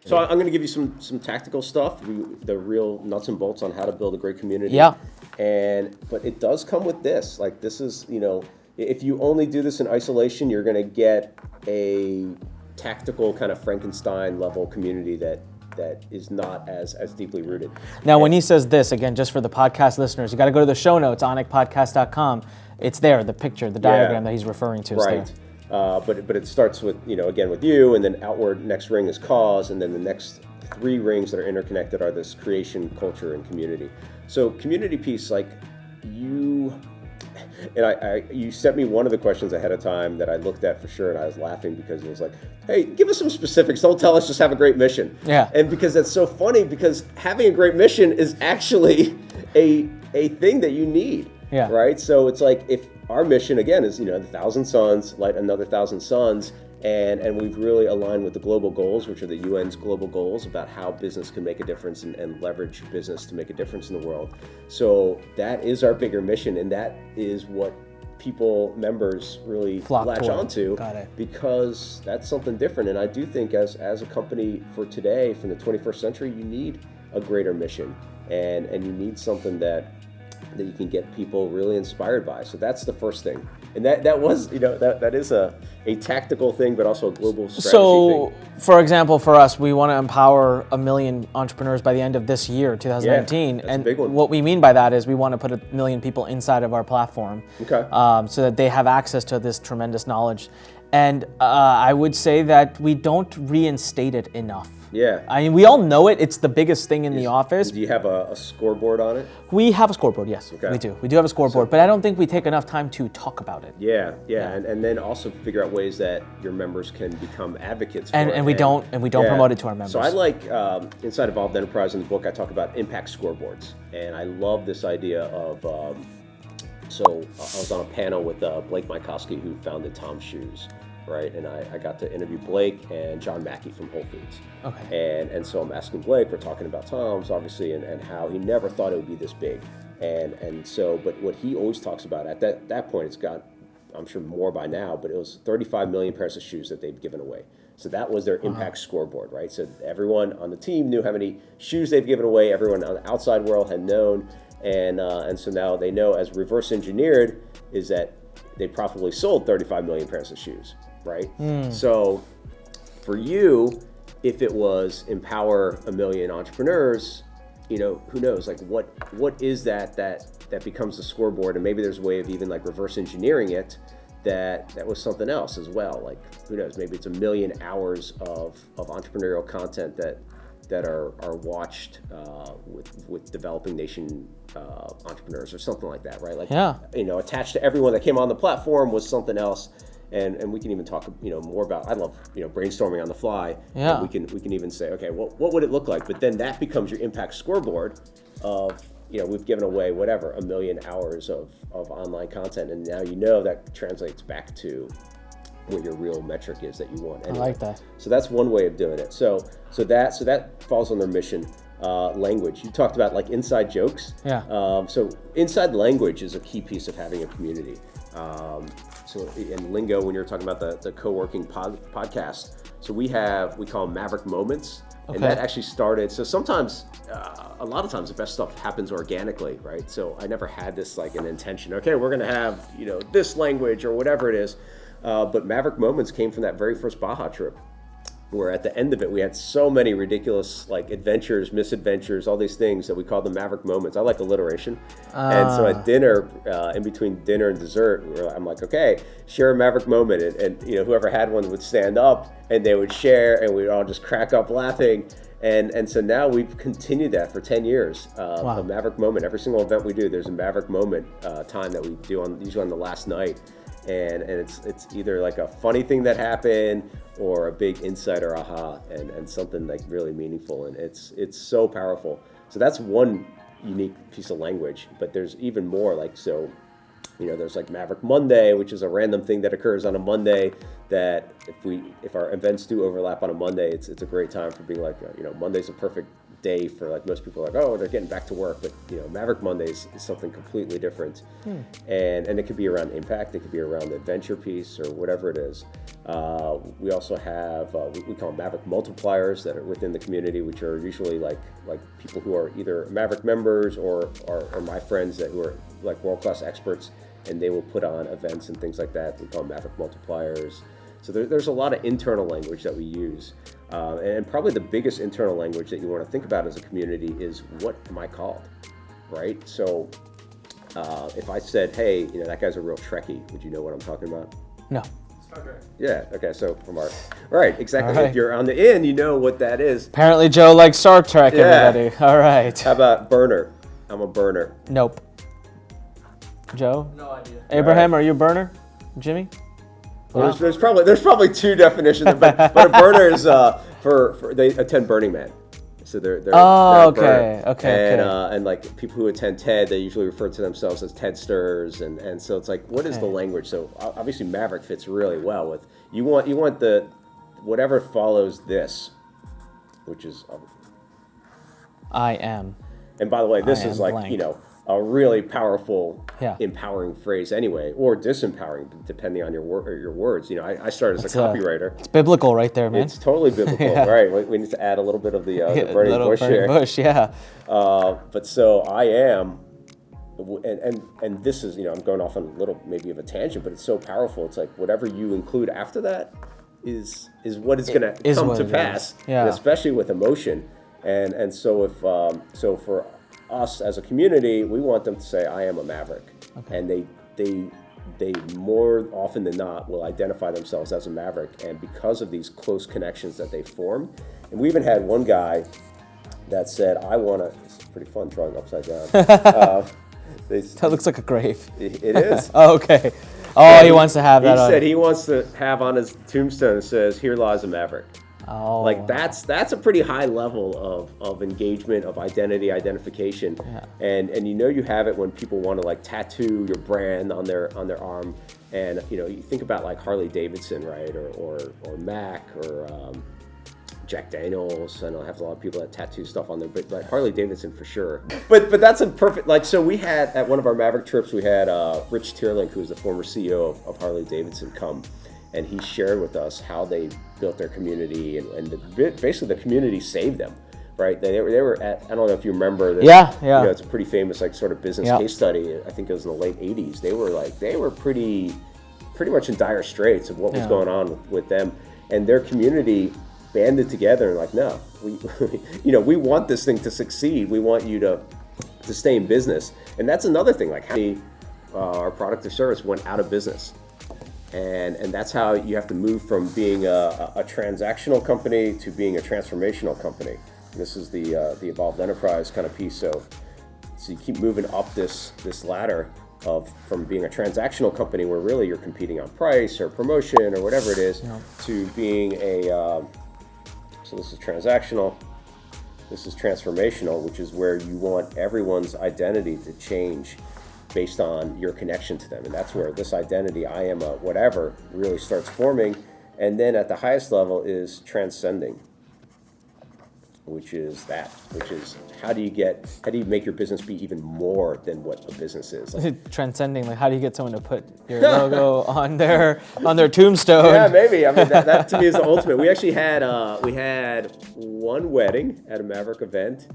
So I'm going to give you some tactical stuff, the real nuts and bolts on how to build a great community. Yeah. But it does come with this. Like this is, if you only do this in isolation, you're going to get a tactical kind of Frankenstein level community that is not as deeply rooted. Now, when he says this, again, just for the podcast listeners, you got to go to the show notes, anikpodcast.com. It's there, the picture, the diagram that he's referring to. Right. But it starts with, again, with you, and then outward, next ring is cause, and then the next 3 rings that are interconnected are this creation, culture, and community. So community piece, like you sent me one of the questions ahead of time that I looked at for sure, and I was laughing because it was like, hey, give us some specifics. Don't tell us just have a great mission. Yeah. And because that's so funny, because having a great mission is actually a thing that you need. Yeah. Right? So it's like, if our mission, again, is, the 1,000 suns, light another 1,000 suns, and we've really aligned with the global goals, which are the UN's global goals about how business can make a difference and leverage business to make a difference in the world. So that is our bigger mission, and that is what members really latch onto. Got it. Because that's something different. And I do think as a company for today, from the 21st century, you need a greater mission, and you need something that you can get people really inspired by. So that's the first thing. And that was, that is a tactical thing, but also a global strategy thing. For example, for us, we want to empower 1 million entrepreneurs by the end of this year, 2019. Yeah, that's a big one. What we mean by that is we want to put 1 million people inside of our platform, so that they have access to this tremendous knowledge. And I would say that we don't reinstate it enough. Yeah. I mean, we all know it. It's the biggest thing in the office. Do you have a scoreboard on it? We have a scoreboard, yes. Okay. We do. We do have a scoreboard, but I don't think we take enough time to talk about it. Yeah. And then also figure out ways that your members can become advocates for it. And we don't promote it to our members. So I like, inside Evolved Enterprise in the book, I talk about impact scoreboards. And I love this idea of, so I was on a panel with Blake Mykowski, who founded Tom's Shoes. Right, and I got to interview Blake and John Mackey from Whole Foods. Okay. And so I'm asking Blake, we're talking about Tom's, obviously, and how he never thought it would be this big. And so, but what he always talks about at that point, it's got, I'm sure more by now, but it was 35 million pairs of shoes that they've given away. So that was their impact scoreboard, right? So everyone on the team knew how many shoes they've given away. Everyone on the outside world had known. And so now they know, as reverse engineered, is that they profitably sold 35 million pairs of shoes. Right? So for you, if it was empower 1 million entrepreneurs, who knows? Like what is that becomes the scoreboard? And maybe there's a way of even like reverse engineering it that was something else as well. Like who knows? Maybe it's 1 million hours of entrepreneurial content that are watched with developing nation entrepreneurs or something like that, right? Like attached to everyone that came on the platform was something else. And we can even talk, more about. I love, brainstorming on the fly. Yeah. We can even say, okay, what would it look like? But then that becomes your impact scoreboard of, we've given away 1 million hours of online content, and now that translates back to what your real metric is that you want. Anyway. I like that. So that's one way of doing it. So that falls on their mission. Language. You talked about like inside jokes. Yeah. So inside language is a key piece of having a community. So in lingo, when you're talking about the co-working podcast, so we call them Maverick moments, and that actually started. So sometimes, a lot of times, the best stuff happens organically, right? So I never had this like an intention. Okay, we're gonna have this language or whatever it is, but Maverick moments came from that very first Baja trip, where at the end of it, we had so many ridiculous like adventures, misadventures, all these things that we called the Maverick moments. I like alliteration. And so at dinner, in between dinner and dessert, I'm like, okay, share a Maverick moment. And whoever had one would stand up and they would share, and we'd all just crack up laughing. And so now we've continued that for 10 years. A Maverick moment. Every single event we do, there's a Maverick moment time that we do usually on the last night. And it's either like a funny thing that happened or a big insight or aha and something like really meaningful, and it's so powerful. So that's one unique piece of language, but there's even more. Like, so there's like Maverick Monday, which is a random thing that occurs on a Monday that if our events do overlap on a Monday, it's a great time for being like, Monday's a perfect day for like most people are like, oh, they're getting back to work, but Maverick Mondays is something completely different. And it could be around impact, it could be around the adventure piece or whatever it is. We also have we call them Maverick multipliers that are within the community, which are usually like people who are either Maverick members or my friends who are like world-class experts, and they will put on events and things like that. We call them Maverick multipliers. So there's a lot of internal language that we use. And probably the biggest internal language that you want to think about as a community is, what am I called, right? So if I said, hey, that guy's a real Trekkie, would you know what I'm talking about? No. Okay. Yeah, okay, so from our, right, exactly. Right. If you're on the in, you know what that is. Apparently Joe likes Star Trek, everybody. All right. How about burner? I'm a burner. Nope. Joe? No idea. Abraham, are you a burner? Jimmy? Well, there's probably two definitions, but a burner is for they attend Burning Man, so they're okay. And like people who attend TED, they usually refer to themselves as TEDsters, and so it's like, what is the language? So obviously Maverick fits really well with you want the whatever follows this, which is I am. And by the way, this is like blank. A really powerful, empowering phrase anyway, or disempowering, depending on your words. I started as a copywriter. It's biblical right there, man. It's totally biblical, right? We need to add a little bit of the burning bush here. But so I am, and this is, I'm going off on a little maybe of a tangent, but it's so powerful. It's like whatever you include after that is what is going to come to pass, and especially with emotion. And so if for us as a community, we want them to say, I am a Maverick. And they more often than not will identify themselves as a Maverick, and because of these close connections that they form. And we even had one guy that said, it's pretty fun drawing upside down. That looks like a grave. It is. Oh, okay. Oh, he wants to have that on. He said he wants to have on his tombstone, it says, here lies a Maverick. Oh. Like that's a pretty high level of engagement, of identification, and you have it when people want to like tattoo your brand on their arm, and you think about like Harley Davidson, right, or Mac, or Jack Daniels. I know I have a lot of people that tattoo stuff on there, but Harley Davidson for sure. But that's a perfect, so we had at one of our Maverick trips, we had Rich Tierlink, who's the former CEO of Harley Davidson, come. And he shared with us how they built their community, and basically the community saved them, right? They were at, I don't know if you remember this. Yeah. It's a pretty famous like sort of business case study. I think it was in the late 80s. They were pretty much in dire straits of what was going on with them, and their community banded together and like, no, we want this thing to succeed. We want you to stay in business, and that's another thing. Like how our product or service went out of business. And that's how you have to move from being a transactional company to being a transformational company. And this is the evolved enterprise kind of piece. So you keep moving up this ladder from being a transactional company where really you're competing on price or promotion or whatever it is, to being so this is transactional. This is transformational, which is where you want everyone's identity to change based on your connection to them. And that's where this identity, I am a whatever, really starts forming. And then at the highest level is transcending, which is how do you make your business be even more than what a business is? Transcending, like how do you get someone to put your logo on their tombstone? Yeah, maybe. I mean, that to me is the ultimate. We actually had one wedding at a Maverick event,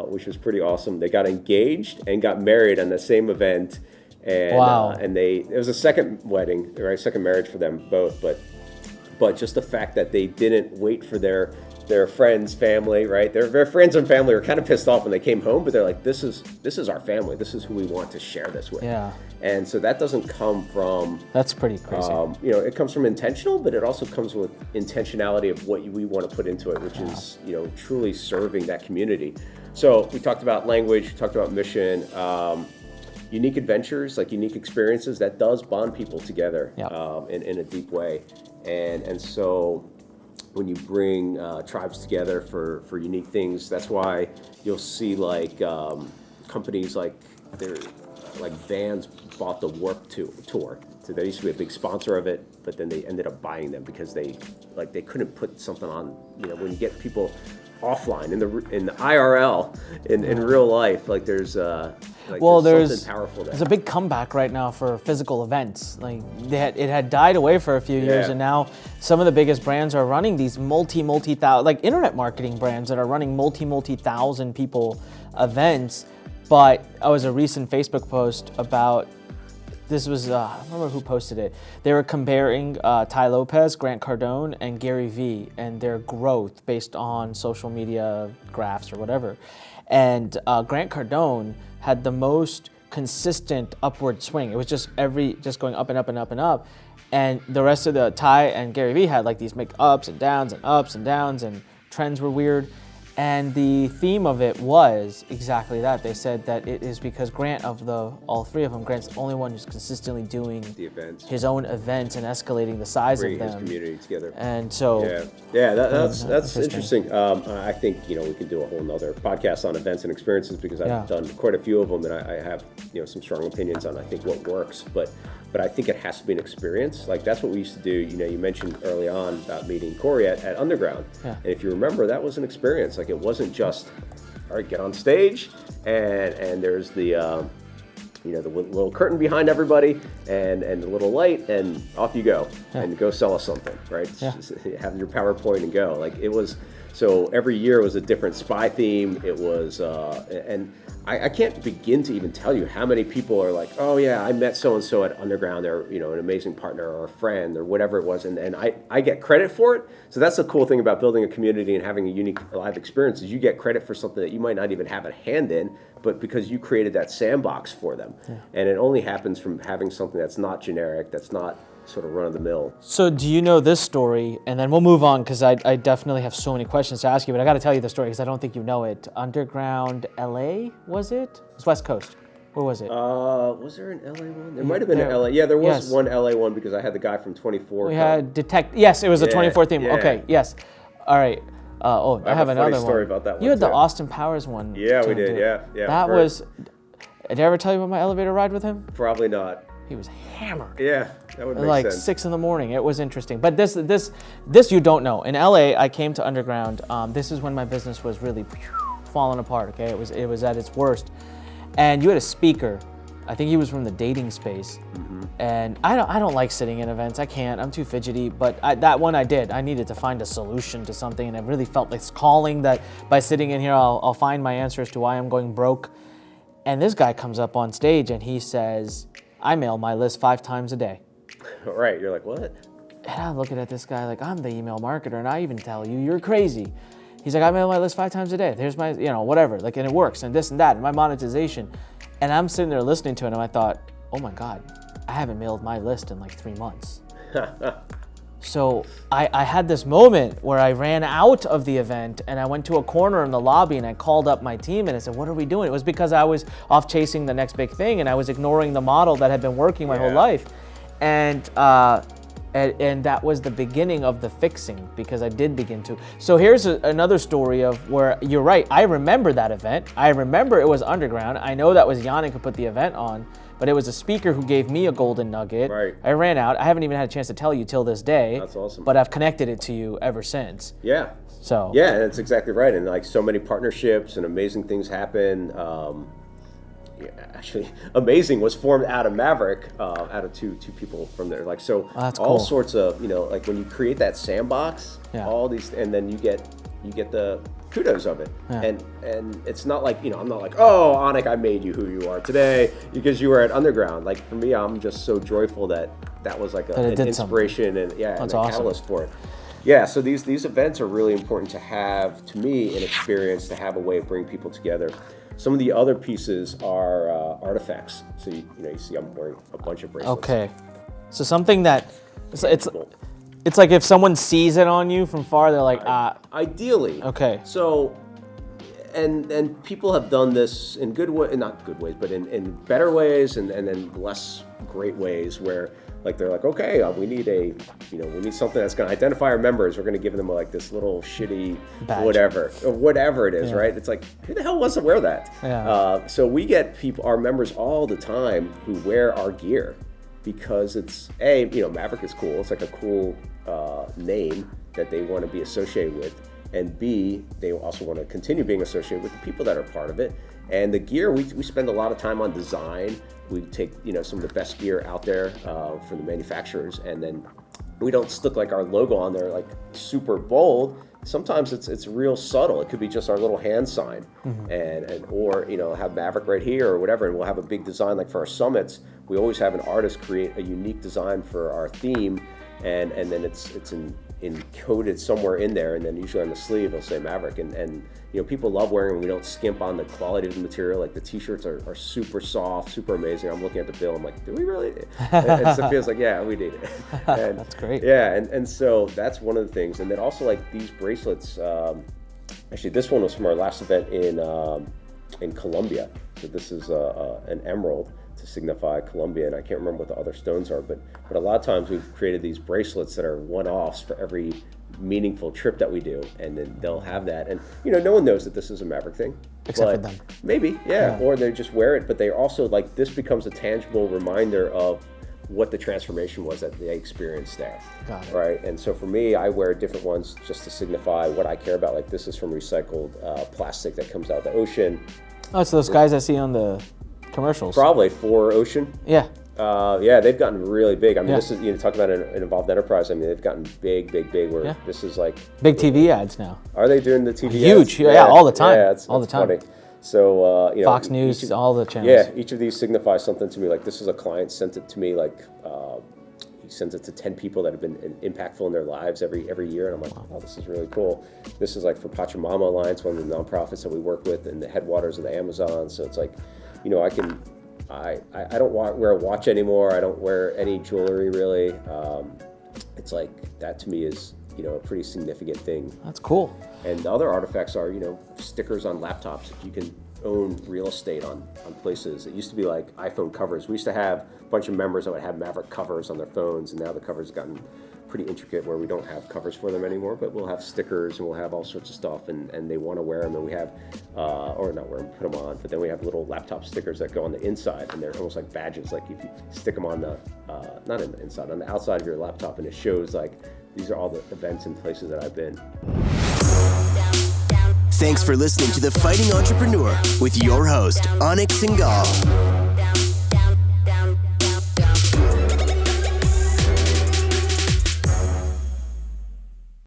which was pretty awesome. They got engaged and got married on the same event, and wow. And it was a second wedding, right? Second marriage for them both, but just the fact that they didn't wait for their friends, family, right? Their friends and family were kind of pissed off when they came home, but they're like, this is our family. This is who we want to share this with. Yeah. And so that doesn't come from. That's pretty crazy. It comes from intentional, but it also comes with intentionality of what we want to put into it, which is truly serving that community. So we talked about language, we talked about mission, unique adventures, like unique experiences that does bond people together in a deep way, and so. When you bring tribes together for unique things, that's why you'll see like companies like like Vans bought the Warped Tour. So they used to be a big sponsor of it, but then they ended up buying them because they couldn't put something on. When you get people offline in the IRL in real life, like there's something powerful there. There's a big comeback right now for physical events. Like it had died away for a few years, and now some of the biggest brands are running these multi-thousand, like internet marketing brands that are running multi-thousand people events. But I was a recent Facebook post about. This was, I don't remember who posted it. They were comparing Tai Lopez, Grant Cardone, and Gary Vee and their growth based on social media graphs or whatever. And Grant Cardone had the most consistent upward swing. It was just going up and up and up and up. And the rest of the Tai and Gary Vee had like these ups and downs and ups and downs, and trends were weird. And the theme of it was exactly that. They said that it is because Grant, all three of them, Grant's the only one who's consistently doing the events, his own events, and escalating the size of them. His community together. And so, that's interesting. I think we can do a whole nother podcast on events and experiences because I've done quite a few of them, and I have some strong opinions on I think what works, but I think it has to be an experience. Like that's what we used to do. You mentioned early on about meeting Corey at Underground, and if you remember, that was an experience. Like it wasn't just, all right, get on stage, and there's the the little curtain behind everybody, and the little light, and off you go, and go sell us something, right? Just have your PowerPoint and go. Like it was. So every year was a different spy theme. It was, and I can't begin to even tell you how many people are like, oh yeah, I met so-and-so at Underground. They're, an amazing partner or a friend or whatever it was. And I get credit for it. So that's the cool thing about building a community and having a unique live experience is you get credit for something that you might not even have a hand in, but because you created that sandbox for them. And it only happens from having something that's not generic, that's not sort of run-of-the-mill. So do you know this story? And then we'll move on because I definitely have so many questions to ask you, but I got to tell you the story because I don't think you know it. Underground LA, was it? It was West Coast. Where was it? Was there an LA one? There might have been an LA. Yeah, there was one LA one because I had the guy from 24. We had Yes, it was a 24 theme. Yeah. Okay, yes. All right. I have another one. Story about that one. You had the Austin Powers one. Yeah, we did. Yeah. That was. Did I ever tell you about my elevator ride with him? Probably not. He was hammered. Yeah, that would make like sense. Like 6 a.m. It was interesting. But this you don't know. In LA, I came to Underground. This is when my business was really falling apart. Okay, it was at its worst. And you had a speaker. I think he was from the dating space. Mm-hmm. And I don't like sitting in events. I can't. I'm too fidgety. But that one I did. I needed to find a solution to something, and I really felt this calling that by sitting in here, I'll find my answer as to why I'm going broke. And this guy comes up on stage and he says, I mail my list 5 times a day. Right, you're like, what? And I'm looking at this guy like, I'm the email marketer, and I even tell you, you're crazy. He's like, I mail my list 5 times a day. Here's my, whatever, like, and it works, and this and that, and my monetization. And I'm sitting there listening to it, and I thought, oh my God, I haven't mailed my list in like 3 months. So I had this moment where I ran out of the event and I went to a corner in the lobby and I called up my team and I said, what are we doing? It was because I was off chasing the next big thing and I was ignoring the model that had been working my whole life. And that was the beginning of the fixing because I did begin to. So here's another story of where you're right. I remember that event. I remember it was Underground. I know that was Yanik who put the event on. But it was a speaker who gave me a Golden Nugget. Right. I ran out. I haven't even had a chance to tell you till this day. That's awesome. But I've connected it to you ever since. Yeah. So. Yeah, that's exactly right. And like so many partnerships and amazing things happen. Actually, Amazing was formed out of Maverick, out of two people from there. Like so, that's all cool. sorts of like when you create that sandbox, all these, and then you get the kudos of it. And it's not like, I'm not like, oh, Anik, I made you who you are today because you were at Underground. Like for me, I'm just so joyful that was like an inspiration and and a catalyst for it. Yeah, so these events are really important to have, to me, an experience, to have a way of bringing people together. Some of the other pieces are artifacts. So you see I'm wearing a bunch of bracelets. Okay. So something that it's like if someone sees it on you from far, they're like, Ideally. Okay. So, and people have done this in good way, not good ways, but in better ways and in less great ways where Like they're like, okay, we need something that's going to identify our members. We're going to give them like this little shitty badge. whatever it is, right? It's like, who the hell wants to wear that? Yeah. So we get our members all the time who wear our gear because it's Maverick is cool. It's like a cool name that they want to be associated with, and B, they also want to continue being associated with the people that are part of it. And the gear, we spend a lot of time on design. We take some of the best gear out there from the manufacturers, and then we don't stick like our logo on there like super bold. Sometimes it's real subtle. It could be just our little hand sign, or have Maverick right here or whatever, and we'll have a big design like for our summits. We always have an artist create a unique design for our theme, and then it's encoded somewhere in there, and then usually on the sleeve it'll say Maverick, and people love wearing them. We don't skimp on the quality of the material. Like the t-shirts are super soft, super amazing. I'm looking at the bill, I'm like, do we really? And Sophia's like, yeah, we need it. And, that's great. Yeah, and so that's one of the things. And then also like these bracelets, actually this one was from our last event in Colombia. So this is an emerald to signify Colombia, and I can't remember what the other stones are, but a lot of times we've created these bracelets that are one-offs for every meaningful trip that we do, and then they'll have that, and no one knows that this is a Maverick thing except for them, maybe, yeah, or they just wear it, but they also like this becomes a tangible reminder of what the transformation was that they experienced there. Got it. Right? And so for me, I wear different ones just to signify what I care about. Like this is from recycled plastic that comes out of the ocean. Oh, it's those guys I see on the commercials. Probably for Ocean. Yeah. Yeah, they've gotten really big. I mean, Yeah. This is, talk about an involved enterprise. I mean, they've gotten big, where this is like... Big TV ads now. Are they doing the TV Huge, ads? yeah, all the time. Yeah, all the time. Funny. So, Fox News, all the channels. Yeah, each of these signifies something to me. Like this is a client sent it to me, like he sends it to 10 people that have been impactful in their lives every year, and I'm like, oh, this is really cool. This is like for Pachamama Alliance, one of the nonprofits that we work with in the headwaters of the Amazon. So it's like, I don't wear a watch anymore. I don't wear any jewelry really. It's like that to me is a pretty significant thing. That's cool. And the other artifacts are stickers on laptops. If you can own real estate on places. It used to be like iPhone covers. We used to have a bunch of members that would have Maverick covers on their phones, and now the covers have gotten pretty intricate where we don't have covers for them anymore, but we'll have stickers and we'll have all sorts of stuff, and they want to wear them, and we have, or not wear them, put them on, but then we have little laptop stickers that go on the inside, and they're almost like badges, like if you stick them on the, not in the inside, on the outside of your laptop, and it shows like, these are all the events and places that I've been. Thanks for listening to The Fighting Entrepreneur with your host, Anik Singal.